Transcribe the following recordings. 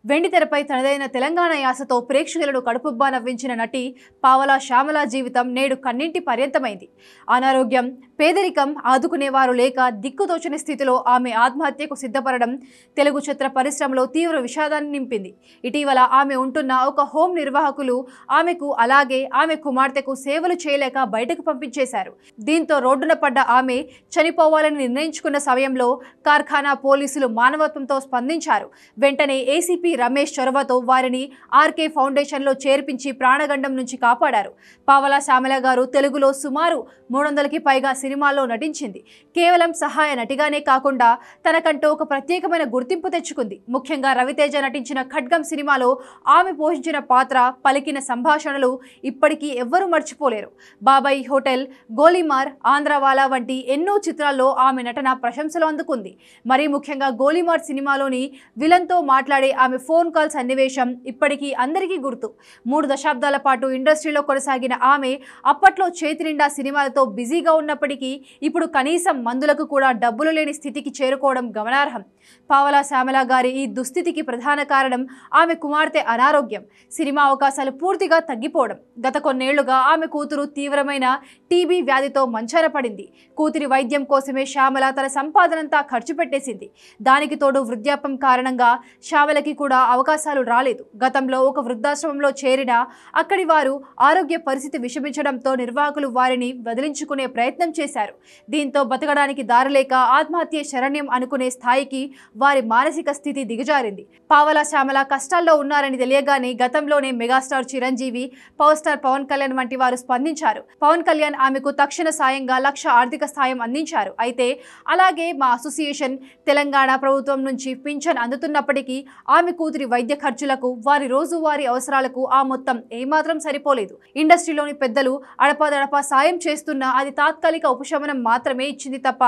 వెండితెరపై తనదైన తెలంగాణ యాసతో ప్రేక్షకులను కడుపుబ్బా నవ్వించిన నటి పావలా శ్యామల జీవితం నేడు కన్నింటి పర్యంతమైంది. అనారోగ్యం, పేదరికం, ఆదుకునేవారు లేక దిక్కుతోచని స్థితిలో ఆమె ఆత్మహత్యకు సిద్ధపడడం తెలుగు చిత్ర పరిశ్రమలో తీవ్ర విషాదాన్ని నింపింది. ఇటీవల ఆమె ఉంటున్న ఒక హోం నిర్వాహకులు ఆమెకు అలాగే ఆమె కుమార్తెకు సేవలు చేయలేక బయటకు పంపించేశారు. దీంతో రోడ్డున పడ్డ ఆమె చనిపోవాలని నిర్ణయించుకున్న సమయంలో కార్ఖానా పోలీసులు మానవత్వంతో స్పందించారు. వెంటనే ఏసీపీ రమేష్ చొరవతో వారిని ఆర్కే ఫౌండేషన్లో చేర్పించి ప్రాణగండం నుంచి కాపాడారు. పావలా శ్యామల గారు తెలుగులో సుమారు 300కి పైగా సినిమాల్లో నటించింది. కేవలం సహాయ నటిగానే కాకుండా తనకంటూ ఒక ప్రత్యేకమైన గుర్తింపు తెచ్చుకుంది. ముఖ్యంగా రవితేజ నటించిన ఖడ్గం సినిమాలో ఆమె పోషించిన పాత్ర, పలికిన సంభాషణలు ఇప్పటికీ ఎవ్వరూ మర్చిపోలేరు. బాబాయ్ హోటల్, గోలీమార్, ఆంధ్రవాలా వంటి ఎన్నో చిత్రాల్లో ఆమె నటన ప్రశంసలు అందుకుంది. మరీ ముఖ్యంగా గోలీమార్ సినిమాలోని విలన్తో మాట్లాడే ఆమె ఫోన్ కాల్ సన్నివేశం ఇప్పటికీ అందరికీ గుర్తు. 3 దశాబ్దాల పాటు ఇండస్ట్రీలో కొనసాగిన ఆమె అప్పట్లో చేతి నిండా సినిమాలతో బిజీగా ఉన్నప్పటికీ ఇప్పుడు కనీసం మందులకు కూడా డబ్బులు లేని స్థితికి చేరుకోవడం గమనార్హం. పావలా శ్యామల గారి ఈ దుస్థితికి ప్రధాన కారణం ఆమె కుమార్తె అనారోగ్యం, సినిమా అవకాశాలు పూర్తిగా తగ్గిపోవడం. గత కొన్నేళ్లుగా ఆమె కూతురు తీవ్రమైన టీబీ వ్యాధితో మంచాన పడింది. కూతురి వైద్యం కోసమే శ్యామల తన సంపాదనంతా ఖర్చు పెట్టేసింది. దానికి తోడు వృద్ధాప్యం కారణంగా శ్యామలకి కూడా అవకాశాలు రాలేదు. గతంలో ఒక వృద్ధాశ్రమంలో చేరినా అక్కడి వారు ఆరోగ్య పరిస్థితి విషమించడంతో నిర్వాహకులు వారిని వదిలించుకునే ప్రయత్నం చేశారు. దీంతో బతకడానికి దారిలేక ఆత్మహత్య శరణ్యం అనుకునే స్థాయికి వారి మానసిక స్థితి దిగజారింది. పావలా శ్యామల కష్టాల్లో ఉన్నారని తెలియగానే గతంలోనే megastar Chiranjeevi, power star Pawan Kalyan వంటి వారు స్పందించారు. పవన్ కళ్యాణ్ ఆమెకు తక్షణ సాయంగా 1,00,000 ఆర్థిక సాయం అందించారు. అయితే అలాగే మా అసోసియేషన్ తెలంగాణ ప్రభుత్వం నుంచి పింఛన్ అందుతున్నప్పటికీ ఆమె కూతురి వైద్య ఖర్చులకు, వారి రోజువారీ అవసరాలకు ఆ మొత్తం ఏమాత్రం సరిపోలేదు. ఇండస్ట్రీలోని పెద్దలు అడపాదడపా సాయం చేస్తున్నా అది తాత్కాలిక ఉపశమనం మాత్రమే ఇచ్చింది తప్ప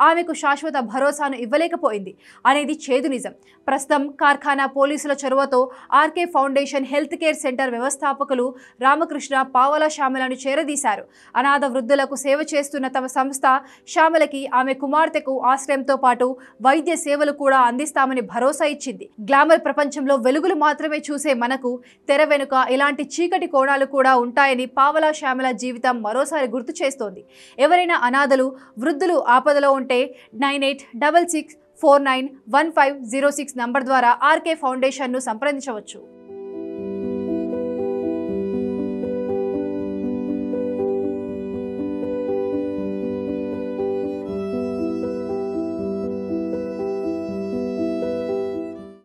ఆమెకు శాశ్వత భరోసాను ఇవ్వలేకపోయింది అనేది చేదు నిజం. ప్రస్తుతం కార్ఖానా పోలీసుల చొరవతో RK foundation health care centre వ్యవస్థాపకులు రామకృష్ణ పావలా శ్యామలను చేరదీశారు. అనాథ వృద్ధులకు సేవ చేస్తున్న తమ సంస్థ శ్యామలకి, ఆమె కుమార్తెకు ఆశ్రయంతో పాటు వైద్య సేవలు కూడా అందిస్తామని భరోసా ఇచ్చింది. గ్లామర్ ప్రపంచంలో వెలుగులు మాత్రమే చూసే మనకు తెర వెనుక ఇలాంటి చీకటి కోణాలు కూడా ఉంటాయని పావలా శ్యామల జీవితం మరోసారి గుర్తు చేస్తోంది. ఎవరైనా అనాథలు, వృద్ధులు ఆపదలో ఉంటే 9866491506 నంబర్ ద్వారా ఆర్కే ఫౌండేషన్ను సంప్రదించవచ్చు.